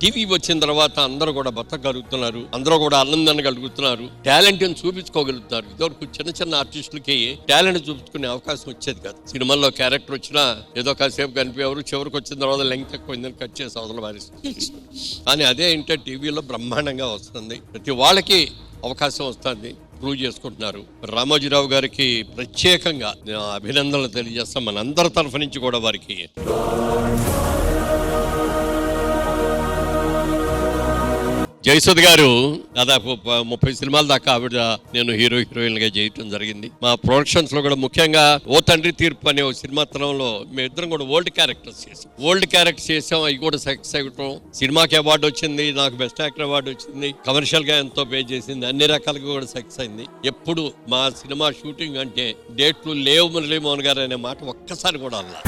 TV వచ్చిన తర్వాత అందరూ కూడా బతకగలుగుతున్నారు, అందరూ కూడా ఆనందాన్ని కలుగుతున్నారు, టాలెంట్ ని చూపించుకోగలుగుతున్నారు. ఇదివరకు చిన్న చిన్న ఆర్టిస్టులకి టాలెంట్ చూపించుకునే అవకాశం వచ్చేది కాదు. సినిమాల్లో క్యారెక్టర్ వచ్చినా ఏదో కాసేపు కనిపించేవారు, చివరికి వచ్చిన తర్వాత లెంగ్త్ ఎక్కువైందని కట్ చేసి అవతల వారిస్తారు. కానీ అదే ఏంటంటే టీవీలో బ్రహ్మాండంగా వస్తుంది, ప్రతి వాళ్ళకి అవకాశం వస్తుంది, ప్రూవ్ చేసుకుంటున్నారు. రామోజీరావు గారికి ప్రత్యేకంగా అభినందనలు తెలియజేస్తాం మనందరి తరఫు నుంచి కూడా వారికి. జయసుధ గారు దాదాపు 30 సినిమాల దాకా ఆవిడ నేను హీరోయిన్ గా చేయటం జరిగింది. మా ప్రొడక్షన్స్ లో కూడా ముఖ్యంగా ఓ తండ్రి తీర్పు అనే ఒక సినిమా తరంలో మేమిద్దరం కూడా ఓల్డ్ క్యారెక్టర్స్ చేసాం. అవి కూడా సక్సెస్ అవ్వటం, సినిమాకి అవార్డు వచ్చింది, నాకు బెస్ట్ యాక్టర్ అవార్డు వచ్చింది, కమర్షియల్ గా ఎంతో పే చేసింది, అన్ని రకాలుగా కూడా సక్సెస్ అయింది. ఎప్పుడు మా సినిమా షూటింగ్ అంటే డేట్లు లేవు మురళీమోహన్ గారు అనే మాట ఒక్కసారి కూడా అలా